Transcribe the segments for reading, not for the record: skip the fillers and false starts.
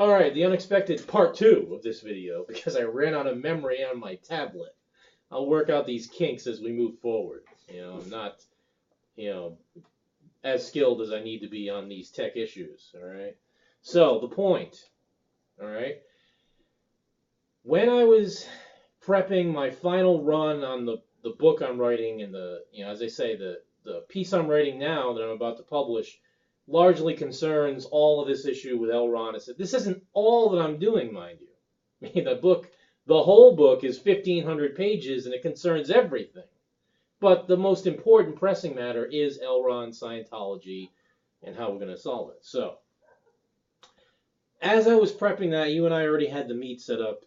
All right, the unexpected part 2 of this video, because I ran out of memory on my tablet. I'll work out these kinks as we move forward. I'm not, you know, as skilled as I need to be on these tech issues, all right? So, the point, all right? When I was prepping my final run on the book I'm writing and as I say, the piece I'm writing now that I'm about to publish largely concerns all of this issue with L. Ron. This isn't all that I'm doing, mind you. I mean, the whole book is 1,500 pages and it concerns everything. But the most important pressing matter is L. Ron Scientology and how we're going to solve it. So, as I was prepping that, you and I already had the meet set up,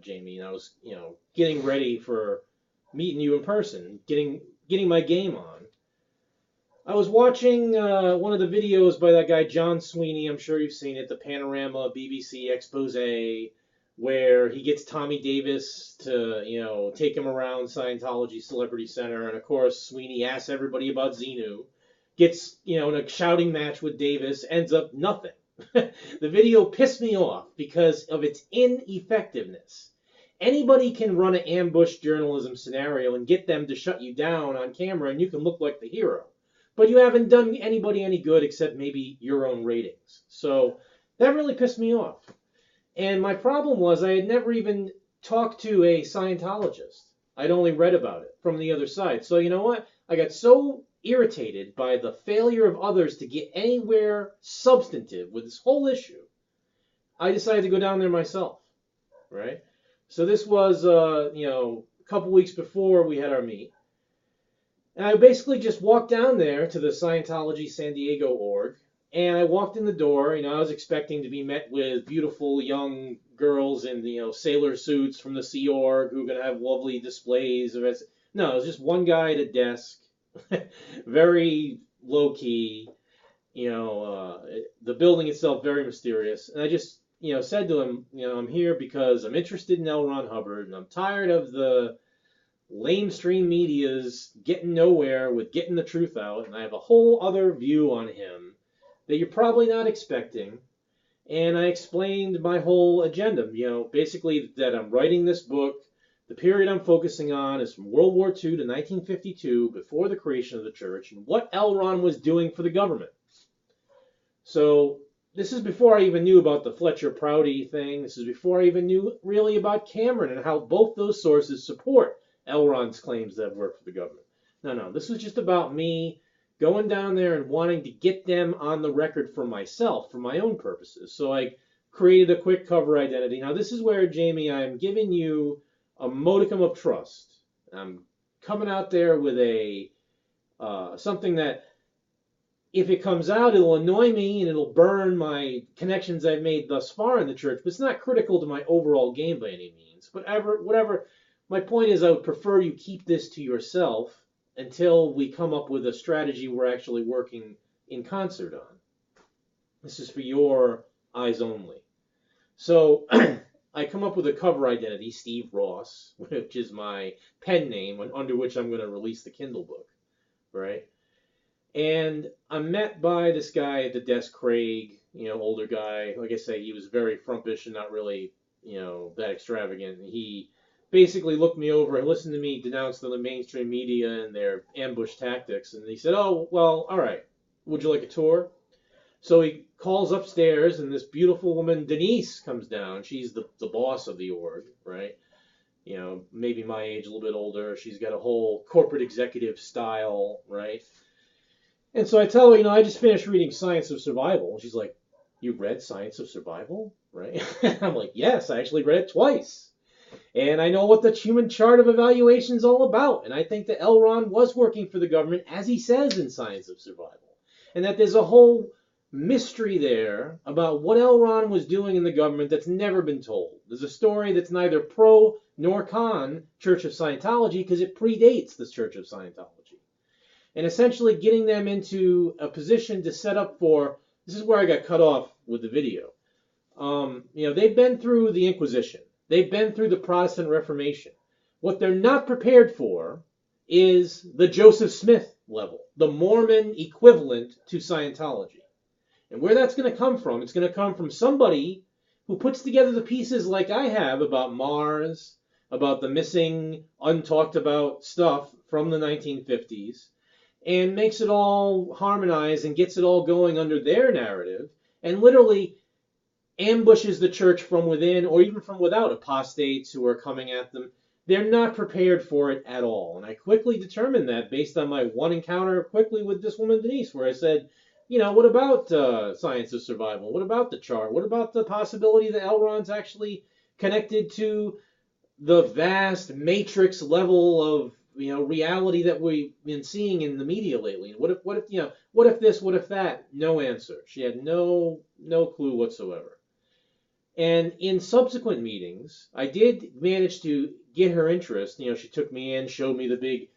Jamie, and I was, getting ready for meeting you in person, getting my game on. I was watching one of the videos by that guy John Sweeney. I'm sure you've seen it, the Panorama BBC expose, where he gets Tommy Davis to, take him around Scientology Celebrity Center, and of course Sweeney asks everybody about Xenu, gets, in a shouting match with Davis, ends up nothing. The video pissed me off because of its ineffectiveness. Anybody can run an ambush journalism scenario and get them to shut you down on camera, and you can look like the hero. But you haven't done anybody any good except maybe your own ratings. So that really pissed me off. And my problem was I had never even talked to a Scientologist. I'd only read about it from the other side. So you know what? I got so irritated by the failure of others to get anywhere substantive with this whole issue, I decided to go down there myself, right? So this was, a couple weeks before we had our meet. And I basically just walked down there to the Scientology San Diego org, and I walked in the door. I was expecting to be met with beautiful young girls in, sailor suits from the Sea Org who were going to have lovely displays. No, it was just one guy at a desk, very low-key, the building itself very mysterious. And I just, said to him, I'm here because I'm interested in L. Ron Hubbard, and I'm tired of the lamestream media's getting nowhere with getting the truth out, and I have a whole other view on him that you're probably not expecting. And I explained my whole agenda, basically that I'm writing this book. The period I'm focusing on is from World War II to 1952, before the creation of the church, and what L. Ron was doing for the government. So this is before I even knew about the Fletcher Prouty thing. This is before I even knew really about Cameron and how both those sources support L. Ron's claims that I've worked for the government. No, this was just about me going down there and wanting to get them on the record for myself, for my own purposes. So I created a quick cover identity. Now this is where, Jamie, I'm giving you a modicum of trust. I'm coming out there with a something that, if it comes out, it'll annoy me and it'll burn my connections I've made thus far in the church, but it's not critical to my overall game by any means. But whatever. My point is, I would prefer you keep this to yourself until we come up with a strategy we're actually working in concert on. This is for your eyes only. So I come up with a cover identity, Steve Ross, which is my pen name under which I'm going to release the Kindle book, right? And I'm met by this guy at the desk, Craig, older guy. Like I say, he was very frumpish and not really, that extravagant. He basically looked me over and listened to me denounce the mainstream media and their ambush tactics. And he said, oh, well, all right, would you like a tour? So he calls upstairs, and this beautiful woman, Denise, comes down. She's the boss of the org, right? Maybe my age, a little bit older. She's got a whole corporate executive style, right? And so I tell her, I just finished reading Science of Survival. And she's like, you read Science of Survival, right? I'm like, yes, I actually read it twice. And I know what the human chart of evaluation is all about. And I think that L. Ron was working for the government, as he says in Science of Survival. And that there's a whole mystery there about what L. Ron was doing in the government that's never been told. There's a story that's neither pro nor con Church of Scientology because it predates the Church of Scientology. And essentially getting them into a position to set up for, this is where I got cut off with the video. They've been through the Inquisition. They've been through the Protestant Reformation. What they're not prepared for is the Joseph Smith level, the Mormon equivalent to Scientology. And where that's going to come from, it's going to come from somebody who puts together the pieces like I have about Mars, about the missing, untalked about stuff from the 1950s, and makes it all harmonized and gets it all going under their narrative, and literally ambushes the church from within or even from without, apostates who are coming at them. They're not prepared for it at all. And I quickly determined that based on my one encounter quickly with this woman, Denise, where I said, what about science of survival? What about the chart? What about the possibility that L. Ron's actually connected to the vast matrix level of reality that we've been seeing in the media lately? What if what if this, what if that? No answer. She had no clue whatsoever. And in subsequent meetings, I did manage to get her interest. She took me in, showed me the big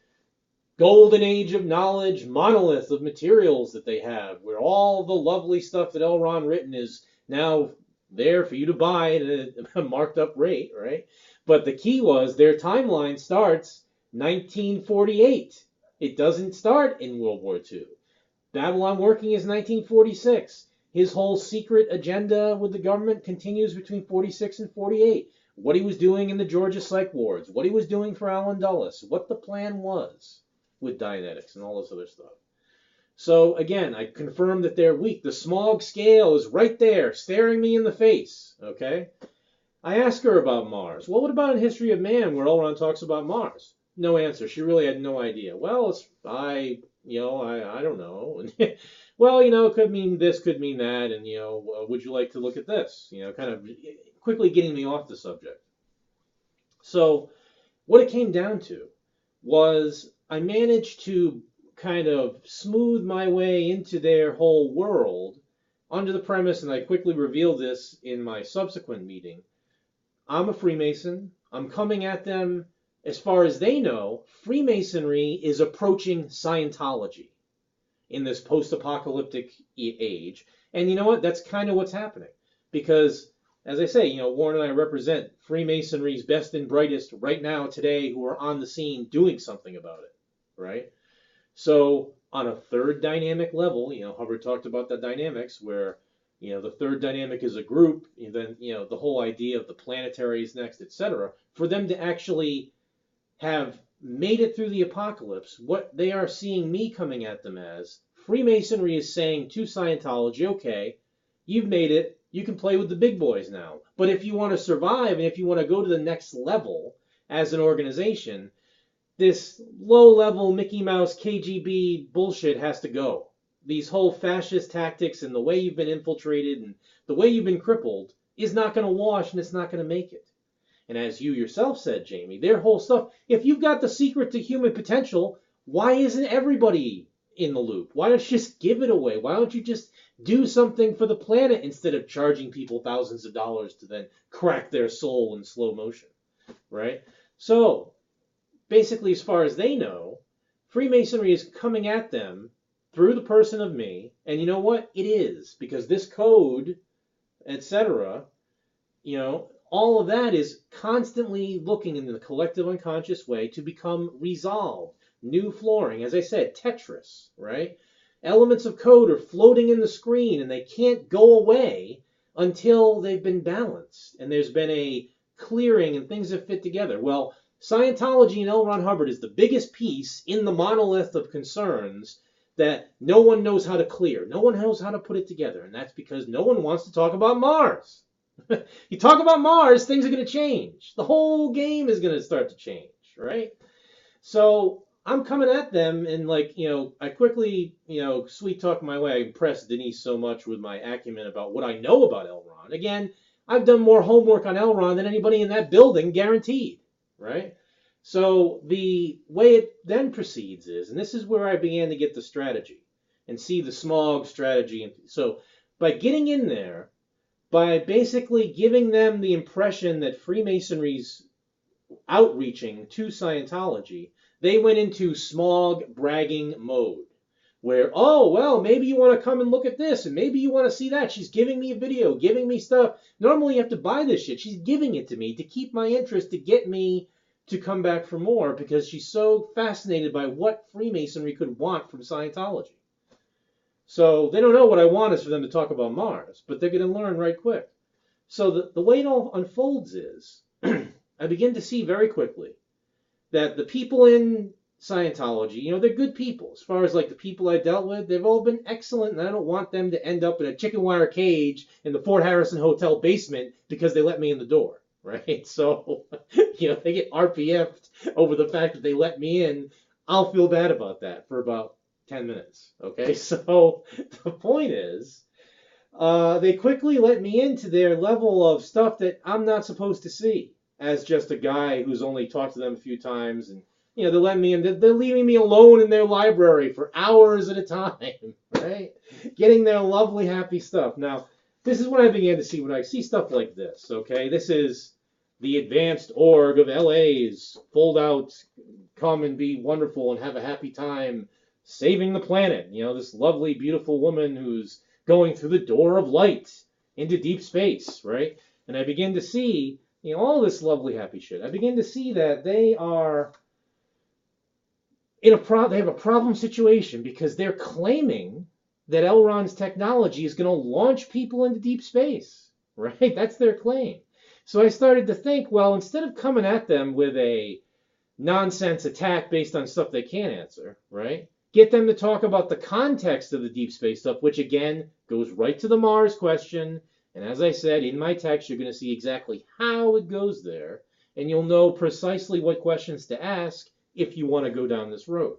golden age of knowledge monolith of materials that they have, where all the lovely stuff that L. Ron written is now there for you to buy at a marked up rate, right? But the key was their timeline starts 1948. It doesn't start in World War II. Babylon Working is 1946. His whole secret agenda with the government continues between 46 and 48. What he was doing in the Georgia psych wards, what he was doing for Allen Dulles, what the plan was with Dianetics and all this other stuff. So again, I confirmed that they're weak. The Smaug scale is right there, staring me in the face. Okay? I asked her about Mars. Well, what about in History of Man, where L. Ron talks about Mars? No answer. She really had no idea. Well, I don't know. Well, it could mean this, could mean that, and would you like to look at this? Kind of quickly getting me off the subject. So, what it came down to was I managed to kind of smooth my way into their whole world under the premise, and I quickly revealed this in my subsequent meeting. I'm a Freemason. I'm coming at them, as far as they know, Freemasonry is approaching Scientology in this post-apocalyptic age. And you know what? That's kind of what's happening. Because, as I say, Warren and I represent Freemasonry's best and brightest right now, today, who are on the scene doing something about it, right? So, on a third dynamic level, Hubbard talked about the dynamics where, the third dynamic is a group, and then, the whole idea of the planetaries next, etc. For them to actually have made it through the apocalypse, what they are seeing me coming at them as, Freemasonry is saying to Scientology, okay, you've made it, you can play with the big boys now. But if you want to survive and if you want to go to the next level as an organization, this low-level Mickey Mouse KGB bullshit has to go. These whole fascist tactics and the way you've been infiltrated and the way you've been crippled is not going to wash, and it's not going to make it. And as you yourself said, Jamie, their whole stuff, if you've got the secret to human potential, why isn't everybody in the loop? Why don't you just give it away? Why don't you just do something for the planet instead of charging people thousands of dollars to then crack their soul in slow motion, right? So, basically, as far as they know, Freemasonry is coming at them through the person of me, and you know what? It is, because this code, etc., all of that is constantly looking in the collective unconscious way to become resolved. New flooring, as I said, Tetris, right? Elements of code are floating in the screen and they can't go away until they've been balanced and there's been a clearing and things have fit together. Well, Scientology and L. Ron Hubbard is the biggest piece in the monolith of concerns that no one knows how to clear. No one knows how to put it together, and that's because no one wants to talk about Mars. You talk about Mars, things are going to change. The whole game is going to start to change, right? So I'm coming at them and I quickly, sweet talk my way. I impressed Denise so much with my acumen about what I know about L. Ron. Again, I've done more homework on L. Ron than anybody in that building, guaranteed, right? So the way it then proceeds is, and this is where I began to get the strategy and see the Smaug strategy. And so by getting in there, by basically giving them the impression that Freemasonry's outreaching to Scientology, they went into Smaug bragging mode. Where, oh, well, maybe you want to come and look at this, and maybe you want to see that. She's giving me a video, giving me stuff. Normally you have to buy this shit. She's giving it to me to keep my interest, to get me to come back for more, because she's so fascinated by what Freemasonry could want from Scientology. So they don't know what I want is for them to talk about Mars, but they're going to learn right quick. So the way it all unfolds is I begin to see very quickly that the people in Scientology, they're good people. As far as like the people I dealt with, they've all been excellent, and I don't want them to end up in a chicken wire cage in the Fort Harrison Hotel basement because they let me in the door, right? So, if they get RPF'd over the fact that they let me in, I'll feel bad about that for about 10 minutes, okay? So the point is, they quickly let me into their level of stuff that I'm not supposed to see as just a guy who's only talked to them a few times. And, they're letting me in. They're leaving me alone in their library for hours at a time, right? Getting their lovely, happy stuff. Now, this is when I began to see when I see stuff like this, okay? This is the advanced org of LA's fold out, come and be wonderful and have a happy time saving the planet. This lovely, beautiful woman who's going through the door of light into deep space, right? And I begin to see, all this lovely, happy shit. I begin to see that they are in they have a problem situation because they're claiming that L. Ron's technology is going to launch people into deep space, right? That's their claim. So I started to think, well, instead of coming at them with a nonsense attack based on stuff they can't answer, right? Get them to talk about the context of the deep space stuff, which again goes right to the Mars question. And as I said, in my text, you're going to see exactly how it goes there. And you'll know precisely what questions to ask if you want to go down this road.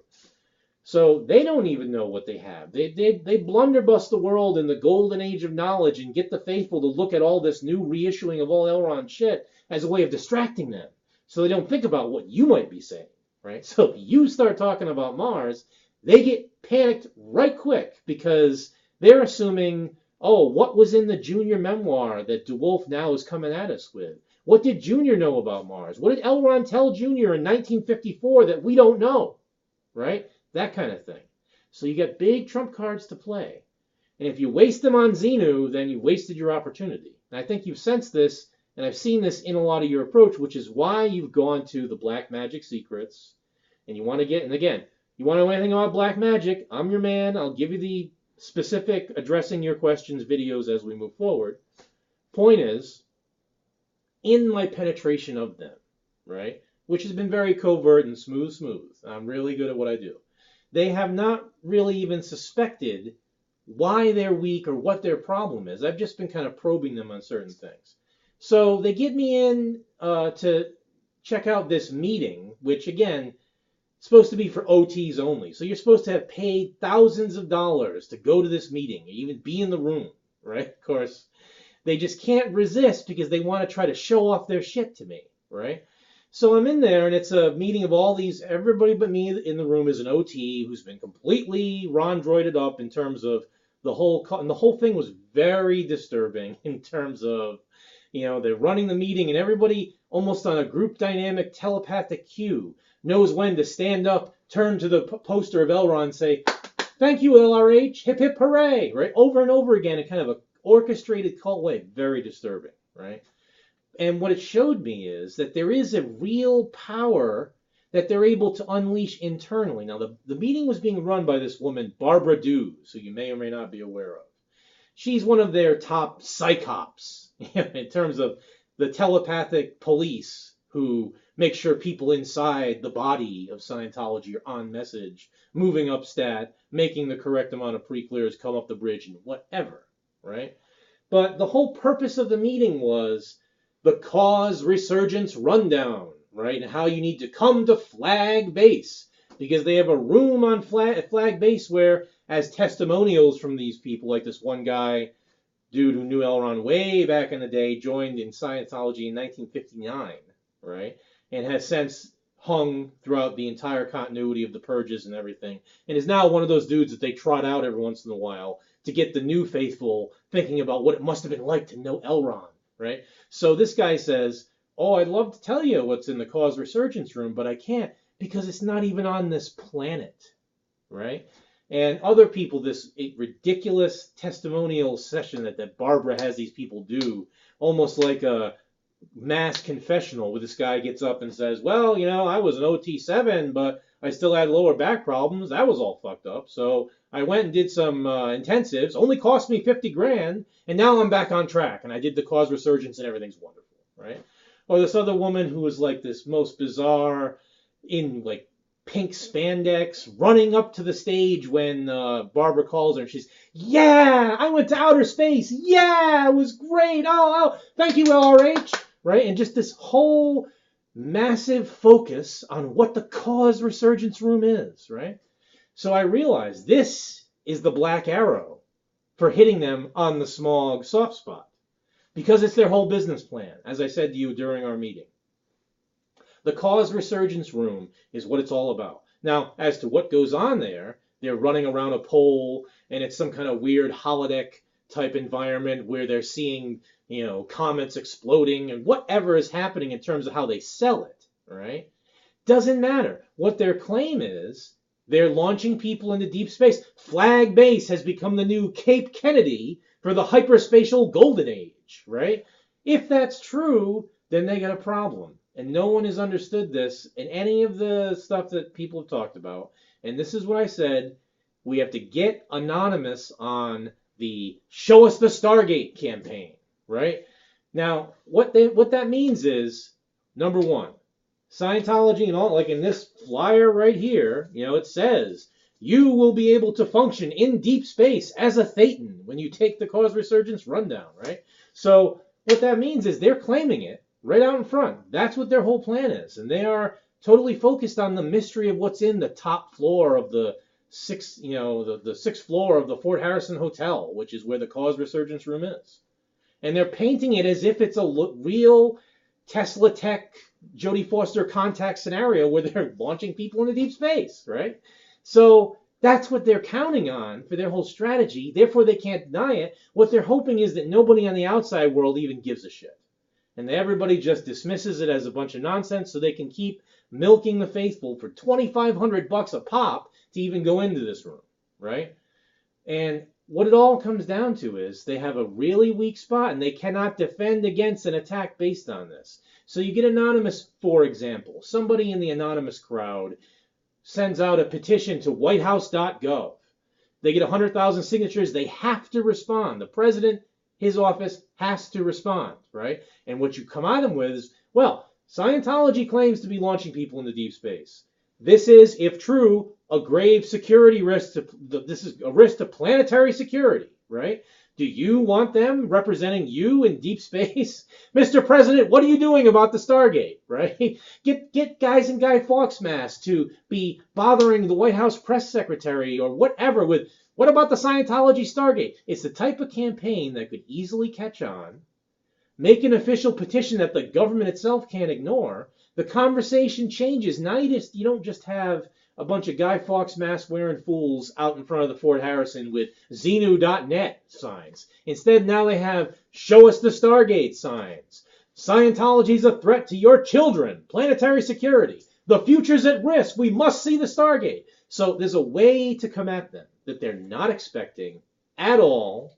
So they don't even know what they have. They blunderbuss the world in the golden age of knowledge and get the faithful to look at all this new reissuing of all L. Ron shit as a way of distracting them. So they don't think about what you might be saying, right? So if you start talking about Mars, they get panicked right quick because they're assuming, oh, what was in the Junior memoir that DeWolf now is coming at us with? What did Junior know about Mars? What did L. Ron tell Junior in 1954 that we don't know, right? That kind of thing. So you get big trump cards to play. And if you waste them on Xenu, then you wasted your opportunity. And I think you've sensed this, and I've seen this in a lot of your approach, which is why you've gone to the Black Magic Secrets. And you want to get, and again, you want to know anything about black magic, I'm your man. I'll give you the specific addressing your questions videos as we move forward. Point is, in my penetration of them, right, which has been very covert and smooth. I'm really good at what I do. They have not really even suspected why they're weak or what their problem is. I've just been kind of probing them on certain things. So they get me in to check out this meeting, which again, supposed to be for OTs only. So you're supposed to have paid thousands of dollars to go to this meeting, even be in the room, right? Of course, they just can't resist because they want to try to show off their shit to me, right? So I'm in there, and it's a meeting of all these, everybody but me in the room is an OT who's been completely Ron-droided up in terms of the whole, and the whole thing was very disturbing in terms of, they're running the meeting, and everybody almost on a group dynamic telepathic cue knows when to stand up, turn to the poster of Elron and say, "Thank you, LRH, hip hip hooray," right? Over and over again in kind of an orchestrated cult way. Very disturbing, right? And what it showed me is that there is a real power that they're able to unleash internally. Now, the meeting was being run by this woman, Barbara Dews, who you may or may not be aware of. She's one of their top psychops in terms of the telepathic police who make sure people inside the body of Scientology are on message, moving up stat, making the correct amount of pre-clears, come up the bridge, and whatever, right? But the whole purpose of the meeting was the cause resurgence rundown, right? And how you need to come to Flag Base, because they have a room on Flag Base where, as testimonials from these people, like this one guy, dude who knew Elron way back in the day, joined in Scientology in 1959, right? And has since hung throughout the entire continuity of the purges and everything, and is now one of those dudes that they trot out every once in a while to get the new faithful thinking about what it must have been like to know Elron, right? So this guy says, "Oh, I'd love to tell you what's in the cause resurgence room, but I can't because it's not even on this planet," right? And other people, this ridiculous testimonial session that Barbara has these people do, almost like a mass confessional, where this guy gets up and says, "Well, I was an OT7, but I still had lower back problems. That was all fucked up. So I went and did some intensives. Only cost me 50 grand, and now I'm back on track. And I did the cause resurgence, and everything's wonderful, right? Or this other woman who was like this most bizarre, in like pink spandex, running up to the stage when Barbara calls her, and she's, yeah, I went to outer space. Yeah, it was great. Oh, thank you, LRH, right? And just this whole massive focus on what the cause resurgence room is, right? So I realized this is the black arrow for hitting them on the Smaug soft spot, because it's their whole business plan, as I said to you during our meeting. The cause resurgence room is what it's all about. Now, as to what goes on there, they're running around a pole, and it's some kind of weird holodeck type environment where they're seeing, comets exploding and whatever is happening in terms of how they sell it, right? Doesn't matter. What their claim is, they're launching people into deep space. Flag Base has become the new Cape Kennedy for the hyperspatial golden age, right? If that's true, then they got a problem. And no one has understood this in any of the stuff that people have talked about. And this is what I said. We have to get anonymous on the Show Us the Stargate campaign, right? Now, what that means is, number one, Scientology and all, like in this flyer right here, it says, you will be able to function in deep space as a Thetan when you take the cause resurgence rundown, right? So what that means is they're claiming it right out in front. That's what their whole plan is. And they are totally focused on the mystery of what's in the top floor of the sixth floor of the Fort Harrison Hotel, which is where the cause resurgence room is. And they're painting it as if it's a real Tesla Tech, Jodie Foster contact scenario where they're launching people into deep space, right? So that's what they're counting on for their whole strategy. Therefore, they can't deny it. What they're hoping is that nobody on the outside world even gives a shit. And everybody just dismisses it as a bunch of nonsense so they can keep milking the faithful for $2,500 a pop to even go into this room, right? And what it all comes down to is they have a really weak spot and they cannot defend against an attack based on this. So you get anonymous, for example. Somebody in the anonymous crowd sends out a petition to whitehouse.gov. They get 100,000 signatures. They have to respond. The president, his office, has to respond, right? And what you come at them with is, well, Scientology claims to be launching people into deep space. This is, if true, a grave security risk. This is a risk to planetary security, right? Do you want them representing you in deep space? Mr. President, what are you doing about the Stargate, right? Get guys in Guy Fawkes masks to be bothering the White House press secretary or whatever with, what about the Scientology Stargate? It's the type of campaign that could easily catch on, make an official petition that the government itself can't ignore. The conversation changes. Now you don't just have a bunch of Guy Fawkes mask wearing fools out in front of the Fort Harrison with Xenu.net signs. Instead, now they have Show Us the Stargate signs. Scientology's a threat to your children. Planetary security. The future's at risk. We must see the Stargate. So there's a way to come at them that they're not expecting at all.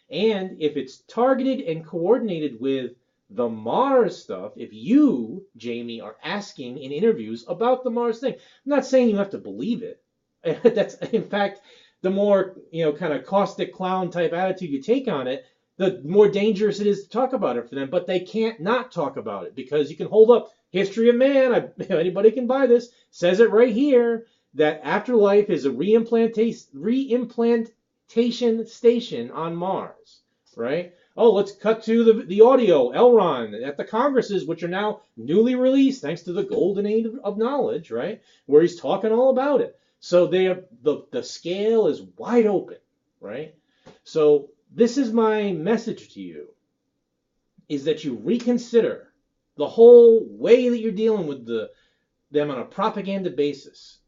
And if it's targeted and coordinated with the Mars stuff, if you, Jamie, are asking in interviews about the Mars thing, I'm not saying you have to believe it. That's, in fact, the more, kind of caustic clown type attitude you take on it, the more dangerous it is to talk about it for them. But they can't not talk about it because you can hold up History of Man. Anybody can buy this. Says it right here that afterlife is a reimplantation station on Mars, right? Oh, let's cut to the audio, Elron, at the Congresses, which are now newly released thanks to the golden age of knowledge, right? Where he's talking all about it. So the scale is wide open, right? So this is my message to you, is that you reconsider the whole way that you're dealing with them on a propaganda basis.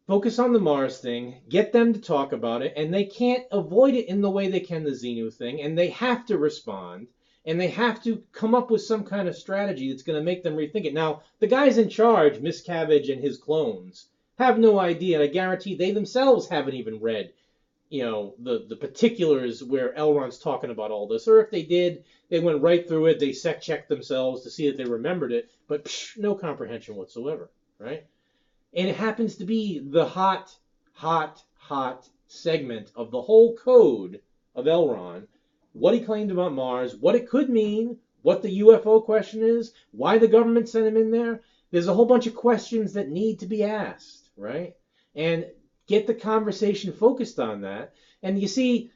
Focus on the Mars thing, get them to talk about it, and they can't avoid it in the way they can the Xenu thing, and they have to respond, and they have to come up with some kind of strategy that's going to make them rethink it. Now, the guys in charge, Miscavige and his clones, have no idea, and I guarantee they themselves haven't even read, the particulars where Elron's talking about all this, or if they did, they went right through it, they sec-checked themselves to see that they remembered it, but no comprehension whatsoever, right? And it happens to be the hot, hot, hot segment of the whole code of L. Ron. What he claimed about Mars, what it could mean, what the UFO question is, why the government sent him in there. There's a whole bunch of questions that need to be asked, right? And get the conversation focused on that. And you see,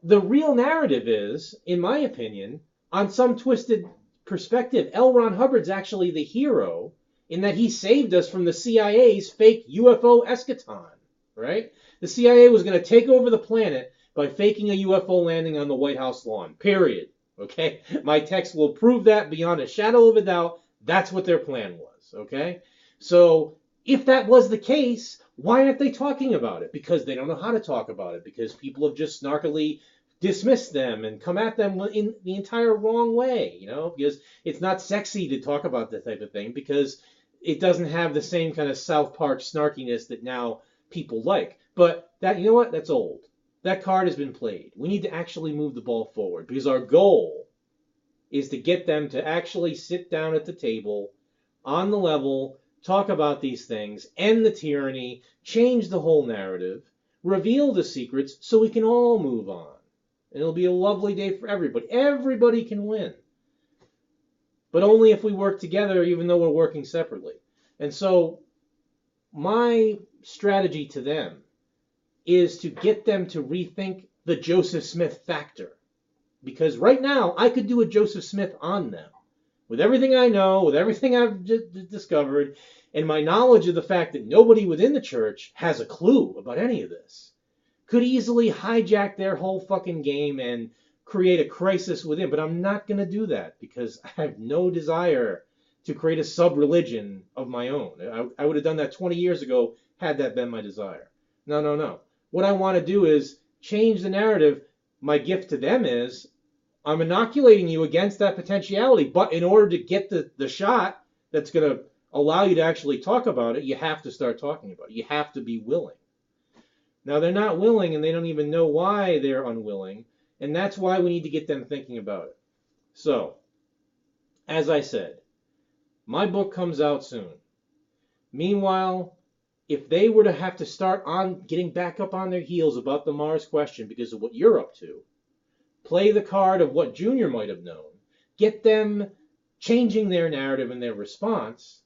the real narrative is, in my opinion, on some twisted perspective, L. Ron Hubbard's actually the hero in that he saved us from the CIA's fake UFO eschaton, right? The CIA was going to take over the planet by faking a UFO landing on the White House lawn, period. Okay? My text will prove that beyond a shadow of a doubt. That's what their plan was, okay? So if that was the case, why aren't they talking about it? Because they don't know how to talk about it, because people have just snarkily dismissed them and come at them in the entire wrong way, because it's not sexy to talk about that type of thing, because it doesn't have the same kind of South Park snarkiness that now people like. But that, you know what? That's old. That card has been played. We need to actually move the ball forward, because our goal is to get them to actually sit down at the table on the level, talk about these things, end the tyranny, change the whole narrative, reveal the secrets so we can all move on. And it'll be a lovely day for everybody. Everybody can win. But only if we work together, even though we're working separately. And so my strategy to them is to get them to rethink the Joseph Smith factor. Because right now, I could do a Joseph Smith on them. With everything I know, with everything I've discovered, and my knowledge of the fact that nobody within the church has a clue about any of this, could easily hijack their whole fucking game and create a crisis within. But I'm not going to do that, because I have no desire to create a sub-religion of my own. I would have done that 20 years ago had that been my desire. No. What I want to do is change the narrative. My gift to them is I'm inoculating you against that potentiality, but in order to get the shot that's going to allow you to actually talk about it, you have to start talking about it. You have to be willing. Now, they're not willing, and they don't even know why they're unwilling, and that's why we need to get them thinking about it. So, as I said, my book comes out soon. Meanwhile, if they were to have to start on getting back up on their heels about the Mars question because of what you're up to, play the card of what Junior might have known, get them changing their narrative and their response,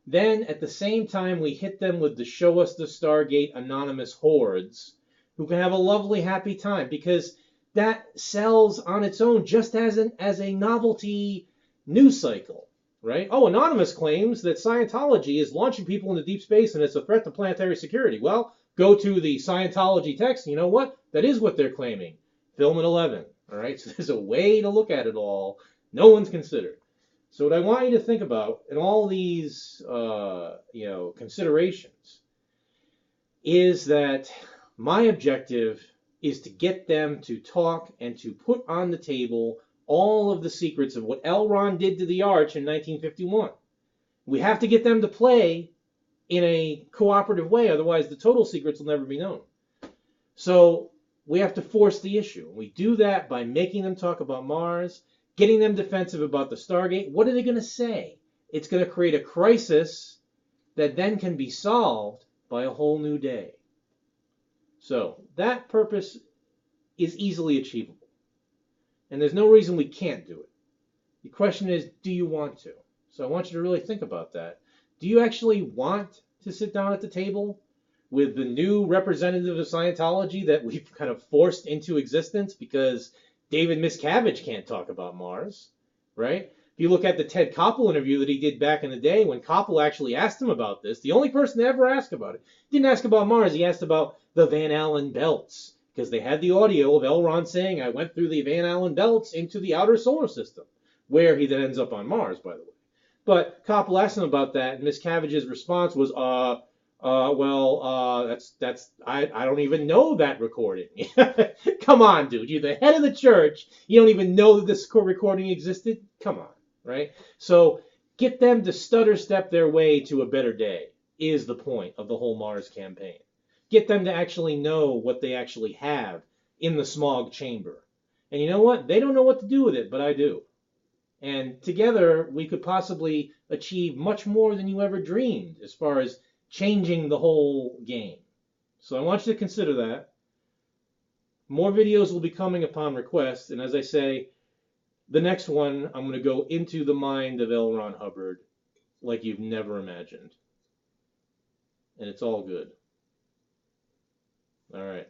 then at the same time we hit them with the show us the Stargate anonymous hordes who can have a lovely happy time, because that sells on its own just as a novelty news cycle, right? Oh, Anonymous claims that Scientology is launching people into deep space and it's a threat to planetary security. Well, go to the Scientology text, and you know what? That is what they're claiming. Film at 11. All right, so there's a way to look at it all. No one's considered. So what I want you to think about in all these, considerations is that my objective is to get them to talk and to put on the table all of the secrets of what L. Ron did to the Arch in 1951. We have to get them to play in a cooperative way, otherwise the total secrets will never be known. So we have to force the issue. We do that by making them talk about Mars, getting them defensive about the Stargate. What are they going to say? It's going to create a crisis that then can be solved by a whole new day. So that purpose is easily achievable. And there's no reason we can't do it. The question is, do you want to? So I want you to really think about that. Do you actually want to sit down at the table with the new representative of Scientology that we've kind of forced into existence because David Miscavige can't talk about Mars, right? If you look at the Ted Koppel interview that he did back in the day, when Koppel actually asked him about this, the only person to ever ask about it, didn't ask about Mars, he asked about the Van Allen belts, because they had the audio of L. Ron saying, I went through the Van Allen belts into the outer solar system, where he then ends up on Mars, by the way. But Koppel asked him about that, and Miscavige's response was, I don't even know that recording. Come on, dude. You're the head of the church. You don't even know that this recording existed? Come on, right? So get them to stutter step their way to a better day is the point of the whole Mars campaign. Get them to actually know what they actually have in the Smaug chamber. And you know what? They don't know what to do with it, but I do. And together, we could possibly achieve much more than you ever dreamed as far as changing the whole game. So I want you to consider that. More videos will be coming upon request, and as I say, the next one I'm going to go into the mind of L. Ron Hubbard like you've never imagined. And it's all good. All right.